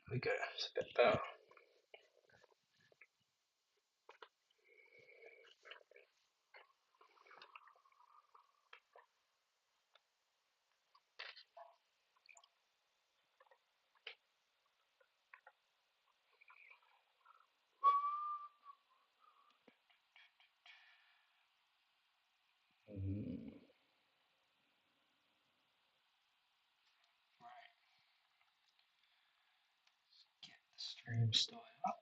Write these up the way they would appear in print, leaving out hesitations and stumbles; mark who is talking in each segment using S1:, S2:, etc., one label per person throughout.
S1: There we go, it's a bit better. Right, get the stream started up.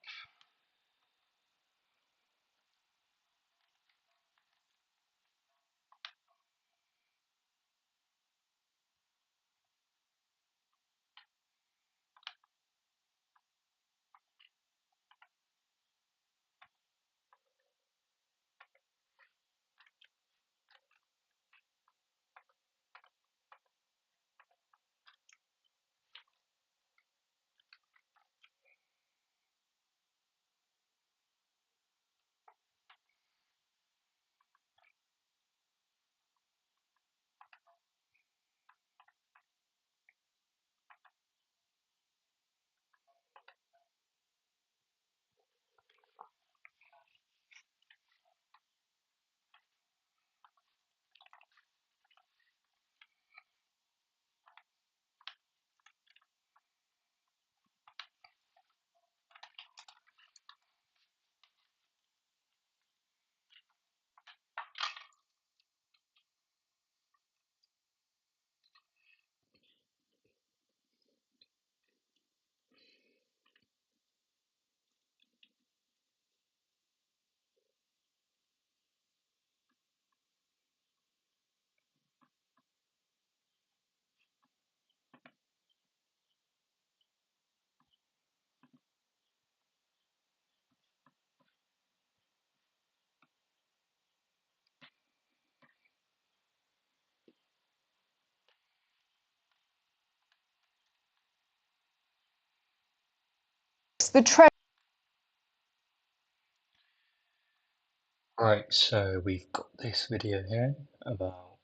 S1: Right, so we've got this video here about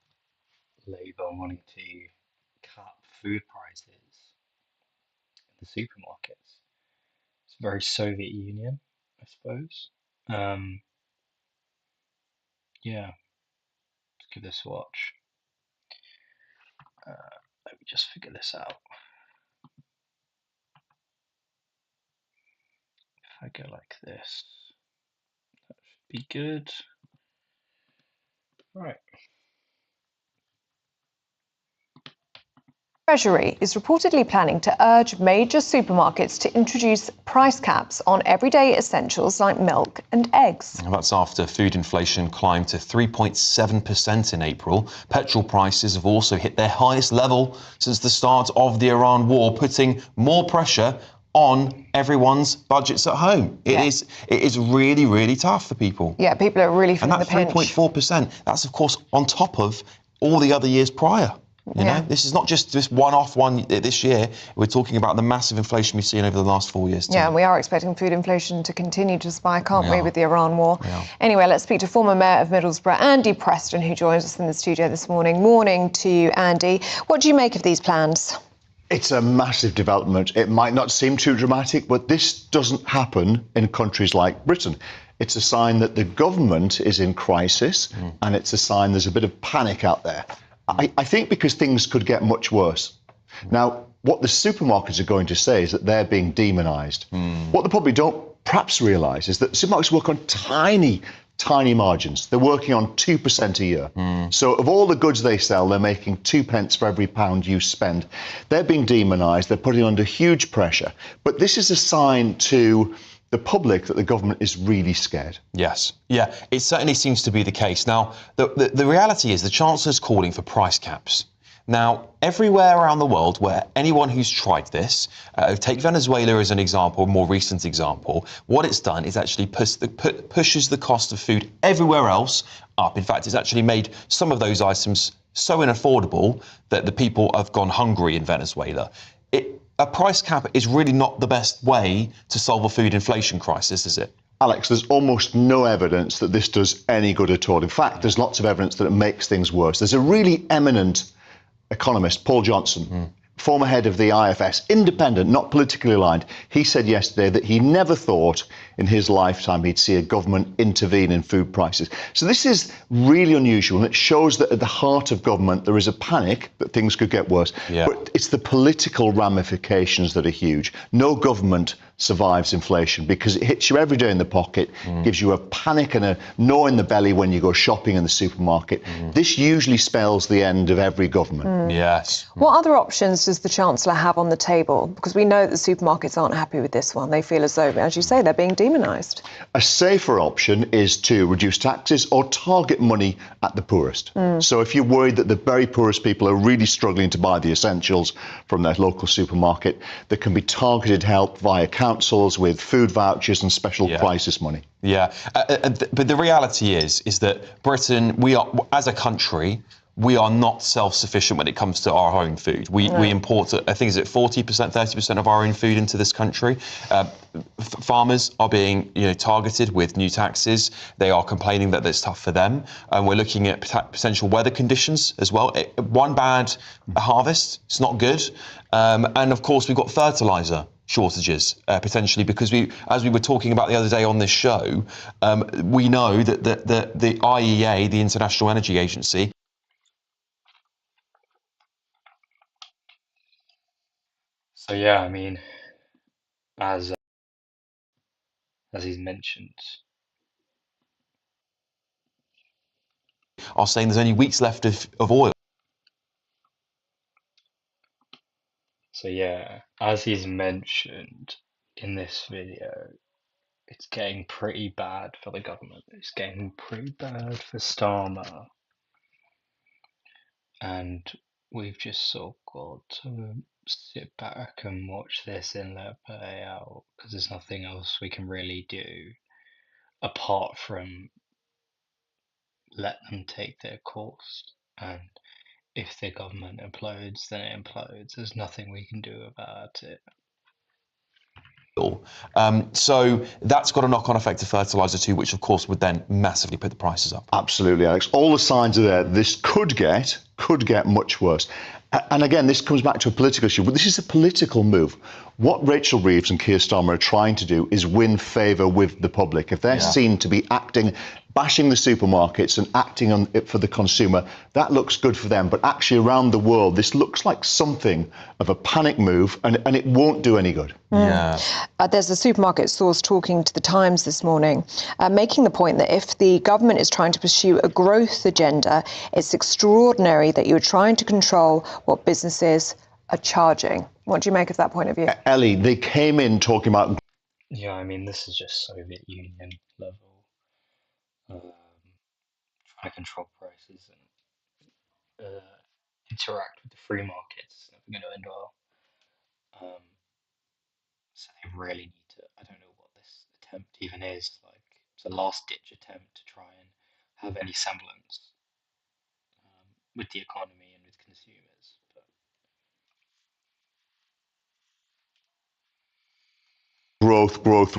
S1: Labour wanting to cap food prices in the supermarkets. It's very Soviet Union, I suppose. Yeah, let's give this a watch. Let me just figure this out. If I go like this, that should be good. Right.
S2: Treasury is reportedly planning to urge major supermarkets to introduce price caps on everyday essentials like milk and eggs.
S3: And that's after food inflation climbed to 3.7% in April. Petrol prices have also hit their highest level since the start of the Iran war, putting more pressure on everyone's budgets at home. It is really, really tough for people.
S2: Yeah, people are really feeling the pinch.
S3: And that 3.4%, that's of course on top of all the other years prior. You know, this is not just this one-off one this year. We're talking about the massive inflation we've seen over the last 4 years too.
S2: Yeah, and we are expecting food inflation to continue to spike, aren't we, with the Iran war? Anyway, let's speak to former Mayor of Middlesbrough, Andy Preston, who joins us in the studio this morning. Morning to you, Andy. What do you make of these plans?
S4: It's a massive development. It might not seem too dramatic, but this doesn't happen in countries like Britain. It's a sign that the government is in crisis, and it's a sign there's a bit of panic out there. I think because things could get much worse. Now, what the supermarkets are going to say is that they're being demonised. What they probably don't perhaps realise is that supermarkets work on tiny margins. They're working on 2% a year. So of all the goods they sell, they're making 2 pence for every pound you spend. They're being demonised. They're putting under huge pressure. But this is a sign to the public that the government is really scared.
S3: Yes. Yeah, it certainly seems to be the case. Now, the reality is the Chancellor's calling for price caps. Now, everywhere around the world where anyone who's tried this, take Venezuela as an example, a more recent example, what it's done is actually pushes the cost of food everywhere else up. In fact, it's actually made some of those items so unaffordable that the people have gone hungry in Venezuela. A price cap is really not the best way to solve a food inflation crisis, is it?
S4: Alex, there's almost no evidence that this does any good at all. In fact, there's lots of evidence that it makes things worse. There's a really eminent economist, Paul Johnson, former head of the IFS, independent, not politically aligned, he said yesterday that he never thought in his lifetime he'd see a government intervene in food prices. So this is really unusual, and it shows that at the heart of government there is a panic that things could get worse.
S3: Yeah.
S4: But it's the political ramifications that are huge. No government survives inflation because it hits you every day in the pocket, gives you a panic and a gnaw in the belly when you go shopping in the supermarket. This usually spells the end of every government.
S3: Yes.
S2: What other options does the Chancellor have on the table? Because we know that the supermarkets aren't happy with this one. They feel as though, as you say, they're being demonised.
S4: A safer option is to reduce taxes or target money at the poorest. So if you're worried that the very poorest people are really struggling to buy the essentials from their local supermarket, there can be targeted help via councils with food vouchers and special crisis money.
S3: Yeah, but the reality is that Britain, we are, as a country, we are not self-sufficient when it comes to our own food. We import, I think, is it 40%, 30% of our own food into this country. Farmers are being, targeted with new taxes. They are complaining that it's tough for them. And we're looking at potential weather conditions as well. One bad harvest, it's not good. And of course, we've got fertiliser shortages potentially, because as we were talking about the other day on this show, we know that the IEA, the International Energy Agency,
S1: So yeah, I mean, as he's mentioned,
S3: are saying there's only weeks left of oil.
S1: so yeah, as he's mentioned in this video, it's getting pretty bad for the government. It's getting pretty bad for Starmer, and we've just sort of got to sit back and watch this and let it play out, because there's nothing else we can really do apart from let them take their course. And if the government implodes, then it implodes. There's nothing we can do about it.
S3: So that's got a knock-on effect to fertiliser too, which of course would then massively put the prices up.
S4: Absolutely, Alex. All the signs are there. This could get much worse. And again, this comes back to a political issue. But this is a political move. What Rachel Reeves and Keir Starmer are trying to do is win favour with the public. If they're seen to be bashing the supermarkets and acting on it for the consumer, that looks good for them. But actually around the world, this looks like something of a panic move, and it won't do any good.
S3: Yeah.
S2: There's a supermarket source talking to The Times this morning, making the point that if the government is trying to pursue a growth agenda, it's extraordinary that you're trying to control what businesses are charging. What do you make of that point of view?
S4: Ellie, they came in talking about...
S1: Yeah, I mean, this is just Soviet Union level. Trying to control prices and interact with the free markets. Never going to end well. So they really need to. I don't know what this attempt even is. Like, it's a last-ditch attempt to try and have any semblance with the economy and with consumers. But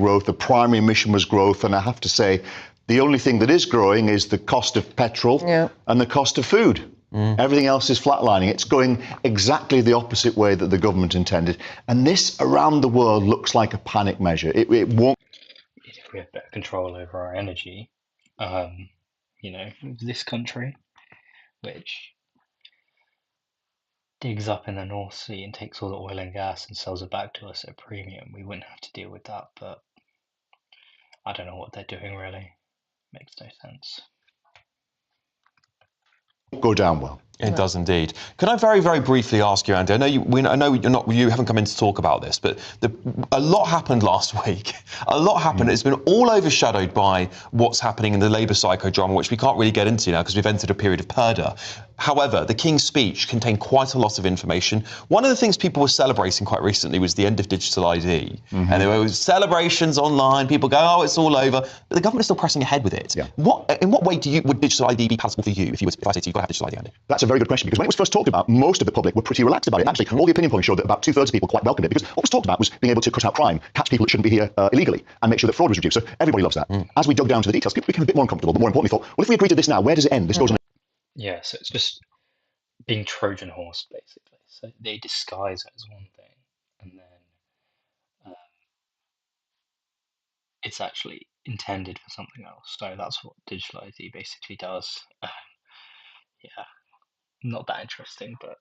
S4: growth. The primary mission was growth, and I have to say, the only thing that is growing is the cost of petrol and the cost of food. Everything else is flatlining. It's going exactly the opposite way that the government intended. And this, around the world, looks like a panic measure. It won't...
S1: If we have better control over our energy, this country, which digs up in the North Sea and takes all the oil and gas and sells it back to us at a premium, we wouldn't have to deal with that. But I don't know what they're doing, really. Makes no sense.
S4: Go down well.
S3: It does indeed. Can I very, very briefly ask you, Andy? I know you haven't come in to talk about this, but a lot happened last week. A lot happened. It's been all overshadowed by what's happening in the Labour psychodrama, which we can't really get into now because we've entered a period of purdah. However, the King's speech contained quite a lot of information. One of the things people were celebrating quite recently was the end of digital ID. And there were celebrations online. People go, oh, it's all over. But the government is still pressing ahead with it.
S4: Yeah.
S3: In what way would digital ID be palatable for you if I said to you, you've got to have digital ID, Andy?
S4: That's a very good question, because when it was first talked about, most of the public were pretty relaxed about it. Actually, all the opinion polling showed that about 2/3 of people quite welcomed it, because what was talked about was being able to cut out crime, catch people that shouldn't be here illegally, and make sure that fraud was reduced. So everybody loves that. As we dug down to the details, people became a bit more uncomfortable, but more importantly thought, well, if we agree to this now, where does it end? This goes on.
S1: Yeah, so it's just being Trojan horse, basically. So they disguise it as one thing, and then it's actually intended for something else. So that's what digital ID basically does. Yeah, not that interesting, but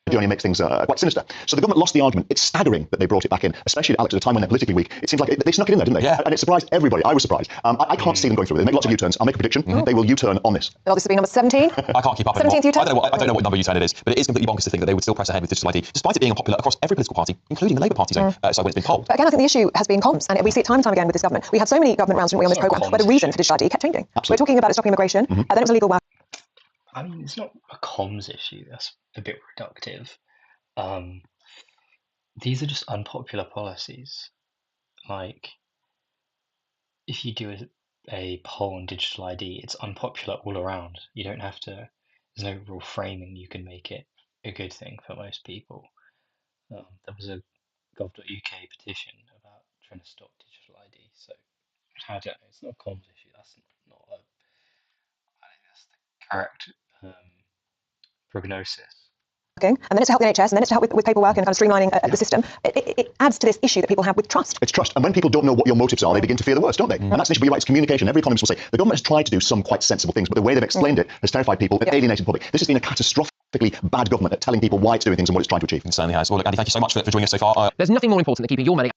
S4: It only makes things quite sinister. So the government lost the argument. It's staggering that they brought it back in, especially, Alex, at a time when they're politically weak. It seems like they snuck it in there, didn't they?
S3: Yeah.
S4: And it surprised everybody. I was surprised. I can't see them going through it. They make lots of U-turns. I'll make a prediction. They will U-turn on this.
S2: Well, this will be number 17.
S3: I can't keep up anymore.
S2: 17th U-turn?
S3: I don't know what number U-turn it is, but it is completely bonkers to think that they would still press ahead with digital ID, despite it being unpopular across every political party, including the Labour Party zone, so when it's been polled.
S2: But again, I think the issue has been comms, and we see it time and time again with this government. We had so many government rounds, didn't we, on this programme, where the reason for digital ID kept changing.
S4: Absolutely.
S2: We're talking about it stopping immigration, and then it was illegal work.
S1: I mean, it's not a comms issue. That's a bit reductive. These are just unpopular policies. Like, if you do a poll on digital ID, it's unpopular all around. You don't have to, there's no real framing you can make it a good thing for most people. There was a gov.uk petition about trying to stop digital ID, so I don't know, it's not a comms issue. That's not a, I think that's the correct prognosis.
S2: And then it's to help the NHS, and then it's to help with paperwork and kind of streamlining the system. It adds to this issue that people have with trust.
S4: It's trust. And when people don't know what your motives are, they begin to fear the worst, don't they? And that's an issue. It's communication. Every economist will say the government has tried to do some quite sensible things, but the way they've explained it has terrified people, alienated the public. This has been a catastrophically bad government at telling people why it's doing things and what it's trying to achieve.
S3: It certainly has. Well, look, Andy, thank you so much for joining us so far.
S5: There's nothing more important than keeping your money